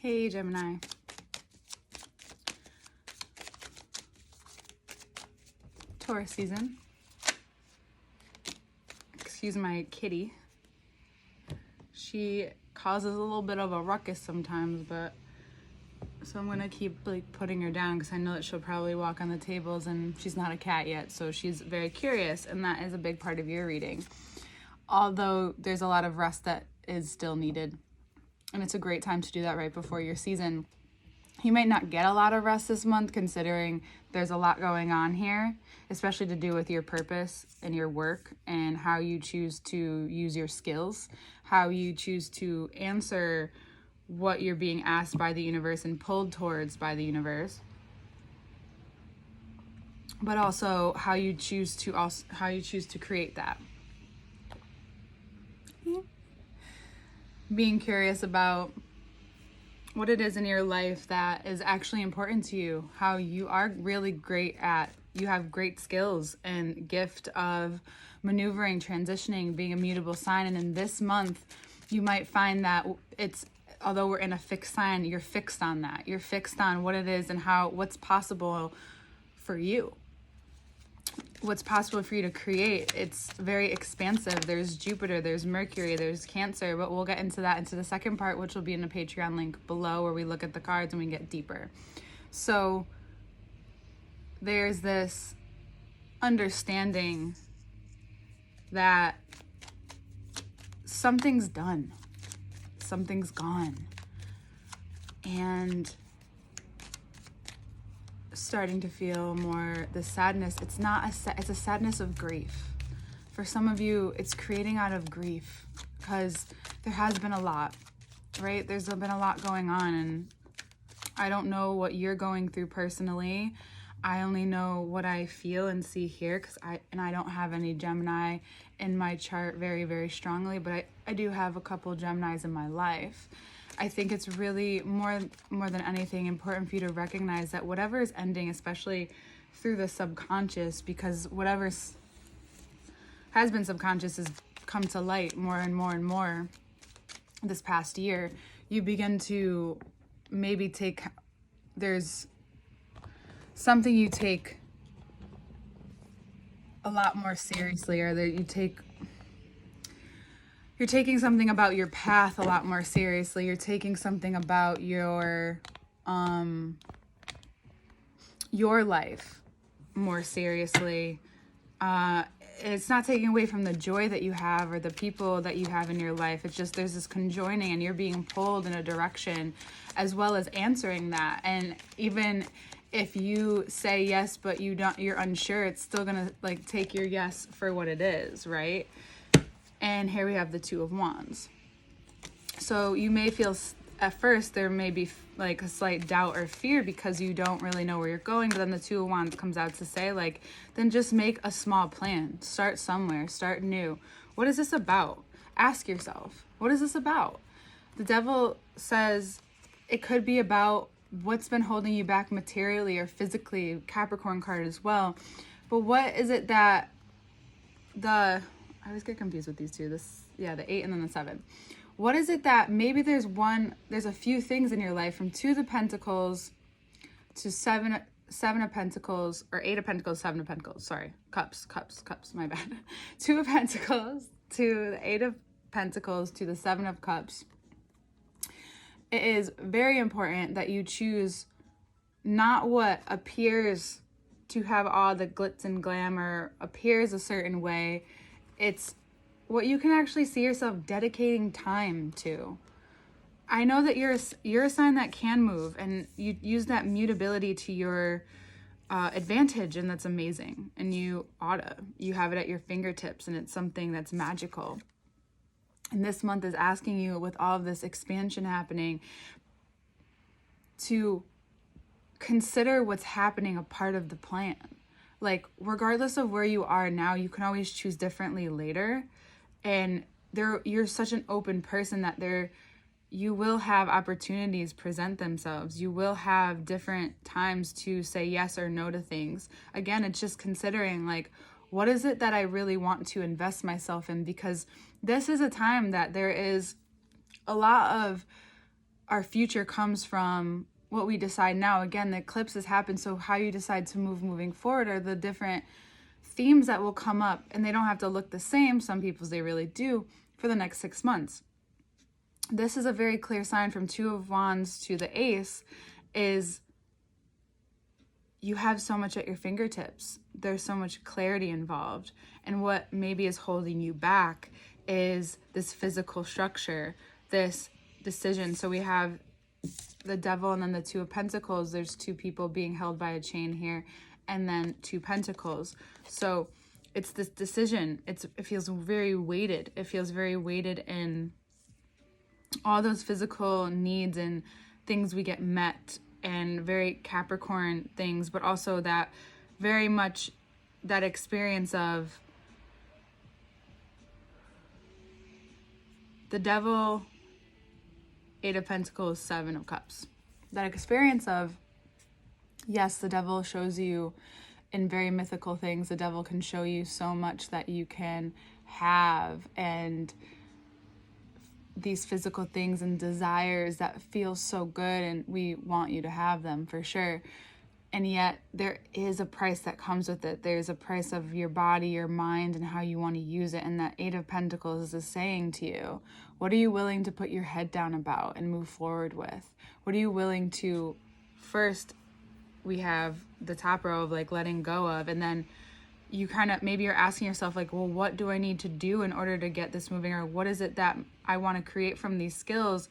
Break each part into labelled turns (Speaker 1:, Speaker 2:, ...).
Speaker 1: Hey, Gemini. Taurus season. Excuse my kitty. She causes a little bit of a ruckus sometimes, but so I'm gonna keep putting her down because I know that she'll probably walk on the tables, and she's not a cat yet, so she's very curious, and that is a big part of your reading. Although there's a lot of rest that is still needed, and it's a great time to do that right before your season. You might not get a lot of rest this month considering there's a lot going on here, especially to do with your purpose and your work and how you choose to use your skills, how you choose to answer what you're being asked by the universe and pulled towards by the universe, but also how you choose to create that. Being curious about what it is in your life that is actually important to you, how you are really great at, you have great skills and gift of maneuvering, transitioning, being a mutable sign. And in this month, you might find that although we're in a fixed sign, you're fixed on that. You're fixed on what it is and what's possible for you. What's possible for you to create. It's very expansive. There's Jupiter, there's Mercury, there's Cancer, but we'll get into that into the second part, which will be in the Patreon link below, where we look at the cards and we get deeper. So there's this understanding that something's done, something's gone, and starting to feel more the sadness. It's a sadness of grief. For some of you, it's creating out of grief because there has been a lot, right? There's been a lot going on, and I don't know what you're going through personally. I only know what I feel and see here because I don't have any Gemini in my chart very, very strongly, but I do have a couple Geminis in my life. I think it's really more than anything important for you to recognize that whatever is ending, especially through the subconscious, because whatever has been subconscious has come to light more and more and more this past year. You begin to maybe there's something you take a lot more seriously, or that you're taking something about your path a lot more seriously. You're taking something about your life more seriously. It's not taking away from the joy that you have or the people that you have in your life. It's just there's this conjoining, and you're being pulled in a direction, as well as answering that. And even if you say yes, but you're unsure, it's still gonna take your yes for what it is, right? And here we have the Two of Wands. So you may feel at first there may be a slight doubt or fear because you don't really know where you're going. But then the Two of Wands comes out to say then just make a small plan. Start somewhere. Start new. What is this about? Ask yourself, what is this about? The Devil says it could be about what's been holding you back materially or physically. Capricorn card as well. But what is it that I always get confused with these two. The 8 and then the 7. What is it that maybe there's a few things in your life from 2 of Pentacles to 7 of Pentacles, or 8 of Pentacles, 7 of Pentacles. Sorry, cups, my bad. 2 of Pentacles to the 8 of Pentacles to the 7 of Cups. It is very important that you choose not what appears to have all the glitz and glamour, appears a certain way. It's what you can actually see yourself dedicating time to. I know that you're a sign that can move, and you use that mutability to your advantage, and that's amazing. And you have it at your fingertips, and it's something that's magical. And this month is asking you, with all of this expansion happening, to consider what's happening a part of the plan. Regardless of where you are now, you can always choose differently later. And you're such an open person that you will have opportunities present themselves. You will have different times to say yes or no to things. Again, it's just considering what is it that I really want to invest myself in? Because this is a time that there is a lot of our future comes from what we decide now. Again, the eclipses happen, so how you decide to moving forward are the different themes that will come up, and they don't have to look the same. Some people's they really do, for the next 6 months. This is a very clear sign from Two of Wands to the Ace, is you have so much at your fingertips. There's so much clarity involved. And what maybe is holding you back is this physical structure, this decision. So we have the Devil and then the Two of Pentacles. There's two people being held by a chain here, and then two Pentacles. So it's this decision. It feels very weighted. It feels very weighted in all those physical needs and things we get met, and very Capricorn things, but also that very much that experience of the Devil, Eight of Pentacles, Seven of Cups. That experience of, yes, the Devil shows you in very mythical things. The Devil can show you so much that you can have, and these physical things and desires that feel so good, and we want you to have them for sure. And yet there is a price that comes with it. There's a price of your body, your mind, and how you want to use it. And that Eight of Pentacles is saying to you, what are you willing to put your head down about and move forward with? What are you willing to, first we have the top row of like letting go of, and then you kind of, maybe you're asking yourself like, well, what do I need to do in order to get this moving? Or what is it that I want to create from these skills?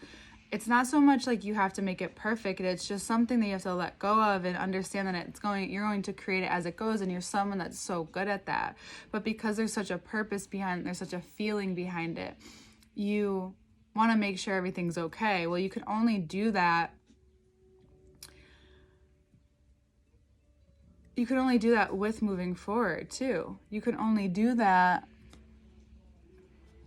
Speaker 1: It's not so much like you have to make it perfect. It's just something that you have to let go of and understand that you're going to create it as it goes, and you're someone that's so good at that. But because there's such a purpose behind it, there's such a feeling behind it, you want to make sure everything's okay. Well, you can only do that. You can only do that with moving forward too. You can only do that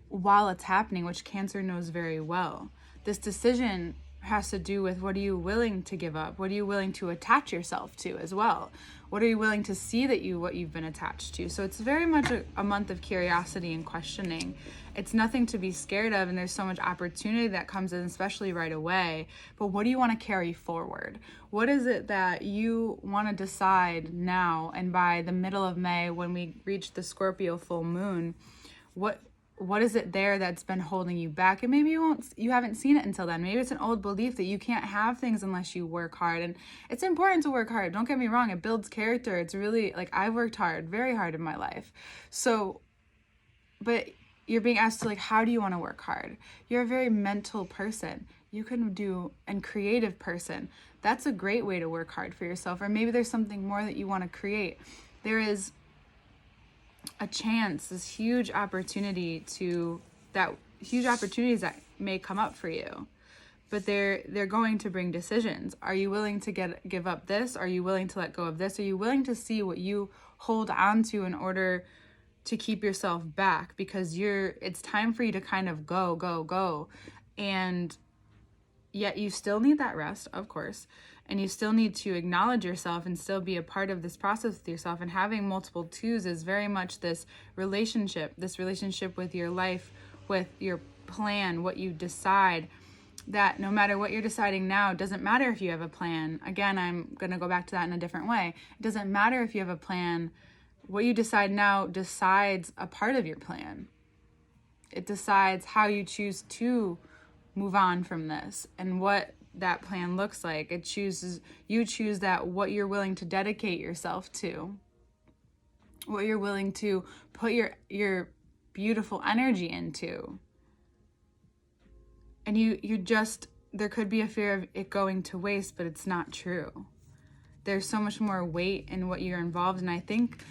Speaker 1: while it's happening, which Cancer knows very well. This decision has to do with, what are you willing to give up? What are you willing to attach yourself to as well? What are you willing to see what you've been attached to? So it's very much a month of curiosity and questioning. It's nothing to be scared of, and there's so much opportunity that comes in, especially right away. But what do you want to carry forward? What is it that you want to decide now, and by the middle of May, when we reach the Scorpio full moon, what is it there that's been holding you back? And maybe you haven't seen it until then. Maybe it's an old belief that you can't have things unless you work hard. And it's important to work hard. Don't get me wrong. It builds character. It's really, like, I've worked hard, very hard in my life. So, but you're being asked to, like, how do you want to work hard? You're a very mental person. You can do, and creative person. That's a great way to work hard for yourself. Or maybe there's something more that you want to create. There is a chance, this huge opportunities that may come up for you, but they're going to bring decisions. Are you willing to give up this? Are you willing to let go of this? Are you willing to see what you hold on to in order to keep yourself back? Because it's time for you to kind of go, and yet you still need that rest, of course. And you still need to acknowledge yourself and still be a part of this process with yourself. And having multiple twos is very much this relationship with your life, with your plan, what you decide, that no matter what you're deciding now, it doesn't matter if you have a plan. Again, I'm going to go back to that in a different way. It doesn't matter if you have a plan. What you decide now decides a part of your plan. It decides how you choose to move on from this and what that plan looks like. You choose that, what you're willing to dedicate yourself to, what you're willing to put your beautiful energy into. And there could be a fear of it going to waste, but it's not true. There's so much more weight in what you're involved in. I think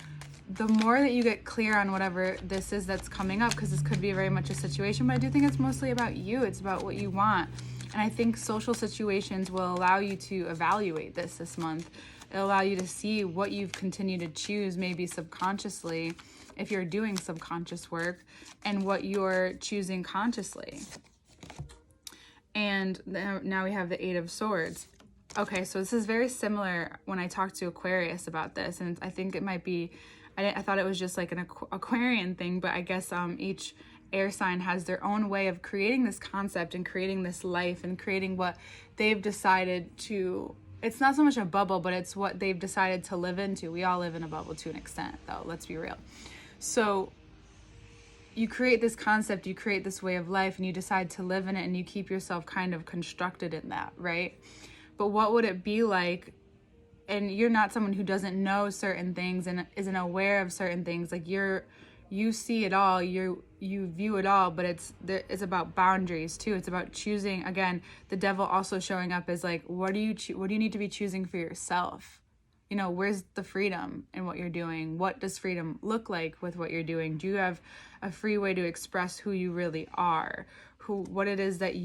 Speaker 1: the more that you get clear on whatever this is that's coming up, because this could be very much a situation, but I do think it's mostly about you. It's about what you want. And I think social situations will allow you to evaluate this month. It'll allow you to see what you've continued to choose, maybe subconsciously, if you're doing subconscious work, and what you're choosing consciously. And now we have the Eight of Swords. Okay, so this is very similar when I talked to Aquarius about this, and I think it might be, I thought it was just like an Aquarian thing, but I guess each air sign has their own way of creating this concept and creating this life and creating what they've decided to, it's not so much a bubble, but it's what they've decided to live into. We all live in a bubble to an extent, though, let's be real. So you create this concept, you create this way of life, and you decide to live in it, and you keep yourself kind of constructed in that, right? But what would it be like, and you're not someone who doesn't know certain things and isn't aware of certain things, like you see it all, you view it all, but it's about boundaries too. It's about choosing. Again, the devil also showing up as like, what do you need to be choosing for yourself? You know, where's the freedom in what you're doing? What does freedom look like with what you're doing? Do you have a free way to express who you really are? What it is that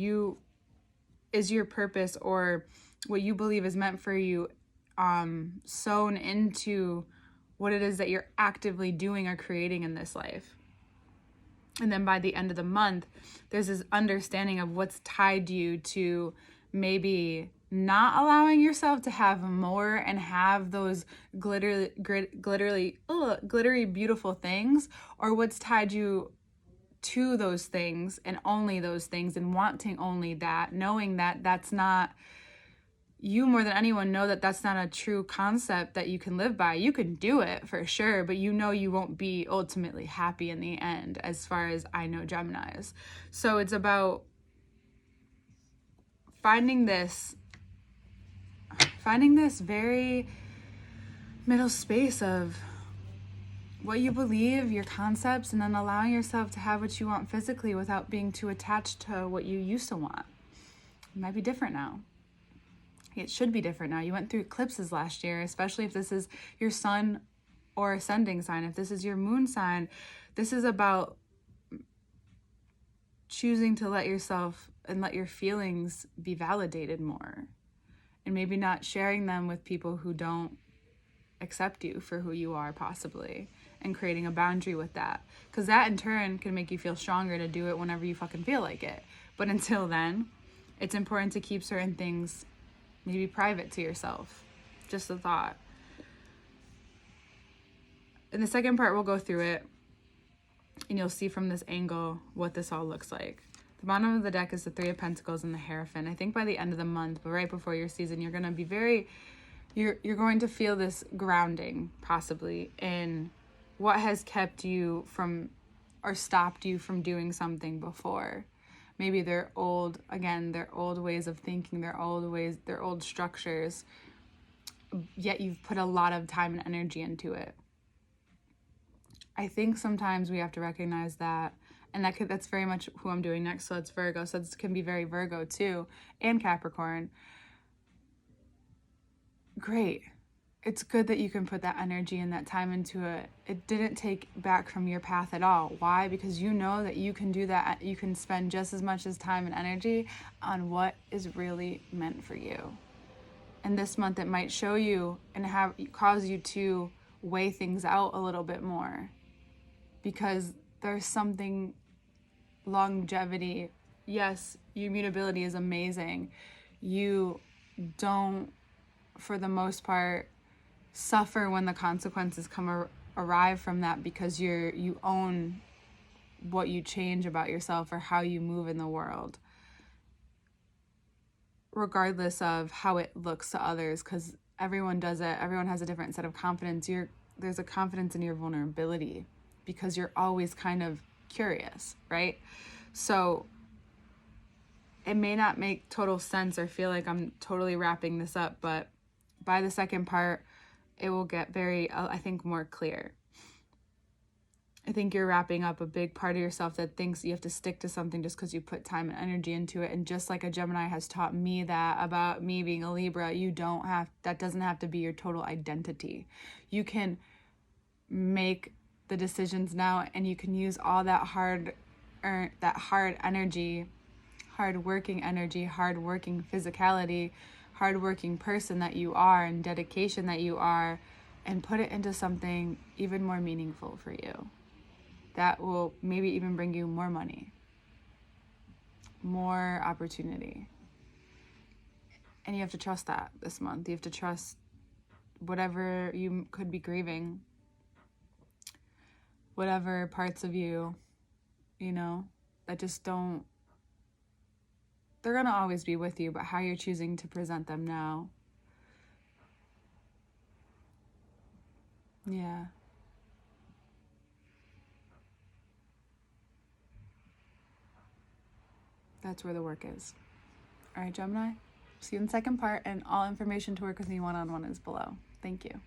Speaker 1: is your purpose, or what you believe is meant for you, sewn into what it is that you're actively doing or creating in this life. And then by the end of the month, there's this understanding of what's tied you to maybe not allowing yourself to have more and have those glittery, beautiful things, or what's tied you to those things and only those things, and wanting only that, knowing that that's not, you more than anyone know that that's not a true concept that you can live by. You can do it for sure, but you know you won't be ultimately happy in the end, as far as I know Geminis. So it's about finding this very middle space of what you believe, your concepts, and then allowing yourself to have what you want physically without being too attached to what you used to want. It might be different now. It should be different now. You went through eclipses last year, especially if this is your sun or ascending sign. If this is your moon sign, this is about choosing to let yourself and let your feelings be validated more. And maybe not sharing them with people who don't accept you for who you are, possibly. And creating a boundary with that. Because that in turn can make you feel stronger to do it whenever you fucking feel like it. But until then, it's important to keep certain things maybe private to yourself. Just a thought. In the second part, we'll go through it, and you'll see from this angle what this all looks like. The bottom of the deck is the Three of Pentacles and the Hierophant. I think by the end of the month, but right before your season, you're going to be you're going to feel this grounding, possibly, in what has kept you from, or stopped you from doing something before. Maybe their old ways of thinking, their old structures, yet you've put a lot of time and energy into it. I think sometimes we have to recognize that, and that's very much who I'm doing next, so it's Virgo, so this can be very Virgo too, and Capricorn. Great. It's good that you can put that energy and that time into it. It didn't take back from your path at all. Why? Because you know that you can do that. You can spend just as much as time and energy on what is really meant for you. And this month it might show you and cause you to weigh things out a little bit more. Because there's something, longevity. Yes, your mutability is amazing. You don't, for the most part, suffer when the consequences arrive from that, because you own what you change about yourself or how you move in the world, regardless of how it looks to others, because everyone does it. Everyone has a different set of confidence. There's a confidence in your vulnerability, because you're always kind of curious, right? So it may not make total sense or feel like I'm totally wrapping this up, but by the second part, it will get very, I think, more clear. I think you're wrapping up a big part of yourself that thinks you have to stick to something just because you put time and energy into it. And just like a Gemini has taught me that about me being a Libra, that doesn't have to be your total identity. You can make the decisions now, and you can use all that hard energy, hard-working energy, hard-working physicality, hardworking person that you are, and dedication that you are, and put it into something even more meaningful for you. That will maybe even bring you more money, more opportunity. And you have to trust that this month. You have to trust whatever you could be grieving, whatever parts of you you know, that just don't, they're going to always be with you, but how you're choosing to present them now. Yeah. That's where the work is. All right, Gemini. See you in the second part, and all information to work with me one-on-one is below. Thank you.